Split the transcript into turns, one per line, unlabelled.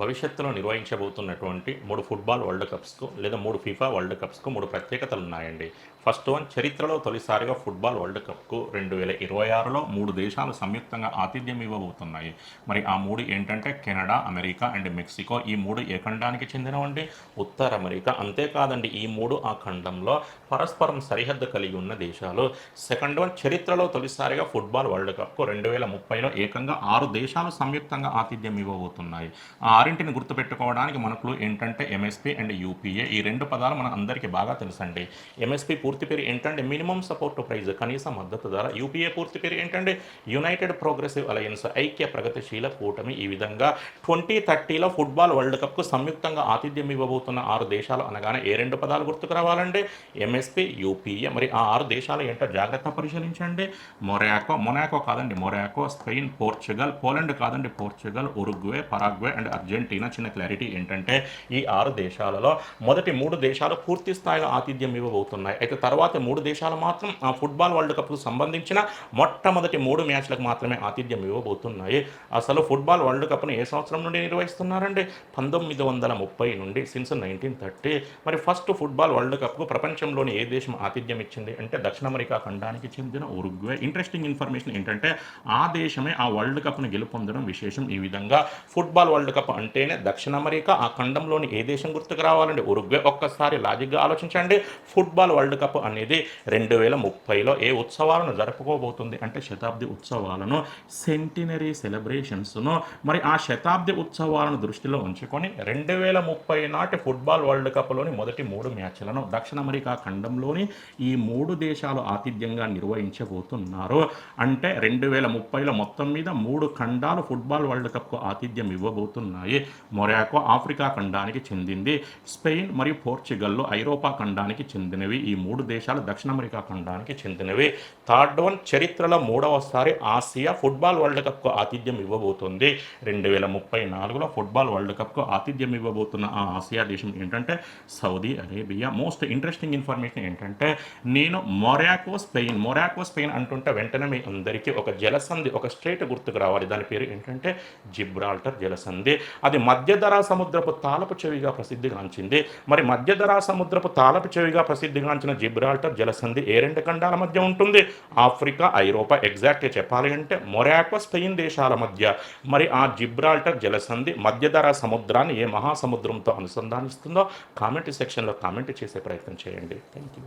భవిష్యత్తులో నిర్వహించబోతున్నటువంటి 3 football world కప్స్‌కు లేదా 3 FIFA world కప్స్‌కు 3 ప్రత్యేకతలున్నాయండి. First one చరిత్రలో తొలిసారిగా ఫుట్బాల్ వరల్డ్ కప్‌కు 2026లో 3 దేశాలు సంయుక్తంగా ఆతిథ్యం ఇవ్వబోతున్నాయి. మరి ఆ 3 ఏంటంటే కెనడా, అమెరికా అండ్ మెక్సికో. ఈ 3 ఏ ఖండానికి చెందినవండి? ఉత్తర అమెరికా. అంతేకాదండి ఈ 3 ఆ ఖండంలో పరస్పరం సరిహద్దు కలిగి ఉన్న దేశాలు. సెకండ్ వన్ చరిత్రలో తొలిసారిగా ఫుట్బాల్ వరల్డ్ కప్‌కు 2030లో ఏకంగా 6 దేశాలు సంయుక్తంగా ఆతిథ్యం ఇవ్వబోతున్నాయి. ఆ ఆరింటిని గుర్తుపెట్టుకోవడానికి మనకు ఏంటంటే ఎంఎస్పీ అండ్ యూపీఏ. ఈ 2 పదాలు మన అందరికీ బాగా తెలుసండి. ఎంఎస్పీ పూర్తి పేరు ఏంటంటే మినిమం సపోర్ట్ ప్రైజ్, కనీస మద్దతు ధర. యూపీఏ పూర్తి పేరు ఏంటంటే యునైటెడ్ ప్రోగ్రెసివ్ అలయన్స్, ఐక్య ప్రగతిశీల కూటమి. ఈ విధంగా 2030లో ఫుట్బాల్ వరల్డ్ కప్కు సంయుక్తంగా ఆతిథ్యం ఇవ్వబోతున్న 6 దేశాలు అనగానే ఏ 2 పదాలు గుర్తుకు రావాలండి? MSP, UPA. మరి ఆ 6 దేశాలు ఏంటో జాగ్రత్త పరిశీలించండి. మొనాకో కాదండి, మొరాకో, స్పెయిన్, పోర్చుగల్, పోలాండ్ కాదండి, Portugal, Uruguay, Paraguay and Argentina. చిన్న క్లారిటీ ఏంటంటే ఈ 6 దేశాలలో మొదటి 3 దేశాలు పూర్తి స్థాయిలో ఆతిథ్యం ఇవ్వబోతున్నాయి. అయితే తర్వాత 3 దేశాలు మాత్రం ఆ ఫుట్బాల్ వరల్డ్ కప్కు సంబంధించిన మొట్టమొదటి 3 మ్యాచ్లకు మాత్రమే ఆతిథ్యం ఇవ్వబోతున్నాయి. అసలు ఫుట్బాల్ వరల్డ్ కప్ను ఏ సంవత్సరం నుండి నిర్వహిస్తున్నారండి? 1930 నుండి, సిన్స్ 1930. మరి ఫస్ట్ ఫుట్బాల్ వరల్డ్ కప్కు ప్రపంచంలోని ఏ దేశం ఆతిథ్యం ఇచ్చింది అంటే దక్షిణ అమెరికా ఖండానికి చెందిన ఉరుగ్వే. ఇంట్రెస్టింగ్ ఇన్ఫర్మేషన్ ఏంటంటే ఆ దేశమే ఆ వరల్డ్ కప్ను గెలుపొందడం విశేషం. ఈ విధంగా ఫుట్బాల్ వరల్డ్ కప్ అంటేనే దక్షిణ అమెరికా, ఆ ఖండంలోని ఏ దేశం గుర్తుకు రావాలండి? ఉరుగ్వే. ఒక్కసారి లాజిక్గా ఆలోచించండి. ఫుట్బాల్ వరల్డ్ కప్ అనేది 2030లో ఏ ఉత్సవాలను జరుపుకోబోతుంది అంటే శతాబ్ది ఉత్సవాలను, సెంటినరీ సెలబ్రేషన్స్ను. మరి ఆ శతాబ్ది ఉత్సవాలను దృష్టిలో ఉంచుకొని 2030 నాటి ఫుట్బాల్ వరల్డ్ కప్లోని మొదటి 3 మ్యాచ్లను దక్షిణ అమెరికా ఖండంలోని ఈ 3 దేశాలు ఆతిథ్యంగా నిర్వహించబోతున్నారు. అంటే 2030లో మొత్తం మీద 3 ఖండాలు ఫుట్బాల్ వరల్డ్ కప్కు ఆతిథ్యం ఇవ్వబోతున్నాయి. మొరాకో ఆఫ్రికా ఖండానికి చెందింది. స్పెయిన్ మరియు పోర్చుగల్లు ఐరోపా ఖండానికి చెందినవి. ఈ 3 దేశాలు దక్షిణ అమెరికా ఖండానికి చెందినవి. థర్డ్ వన్ చరిత్రలో 3వసారి ఆసియా ఫుట్బాల్ వరల్డ్ కప్కు ఆతిథ్యం ఇవ్వబోతుంది. 2034లో ఫుట్బాల్ వరల్డ్ కప్కు ఆతిథ్యం ఇవ్వబోతున్న ఆ ఆసియా దేశం ఏంటంటే Saudi Arabia. Most interesting information ఏంటంటే నేను మొరాకో స్పెయిన్ అంటుంటే వెంటనే మీ అందరికీ ఒక జలసంధి, ఒక స్ట్రేట్ గుర్తుకు రావాలి. దాని పేరు ఏంటంటే జిబ్రాల్టర్ జలసంధి. అది మధ్యధరా సముద్రపు తాళపు చెవిగా ప్రసిద్ధిగాంచింది. మరి మధ్యధరా సముద్రపు తాళపు చెవిగా ప్రసిద్ధిగాంచిన జిబ్రాల్టర్ జలసంధి ఏ 2 ఖండాల మధ్య ఉంటుంది? ఆఫ్రికా, ఐరోపా. ఎగ్జాక్ట్గా చెప్పాలి అంటే మొరాకో, స్పెయిన్ దేశాల మధ్య. మరి ఆ జిబ్రాల్టర్ జలసంధి మధ్యధరా సముద్రాన్ని ఏ మహాసముద్రంతో అనుసంధానిస్తుందో కామెంట్ సెక్షన్లో కామెంట్ చేసే ప్రయత్నం చేయండి. Thank you.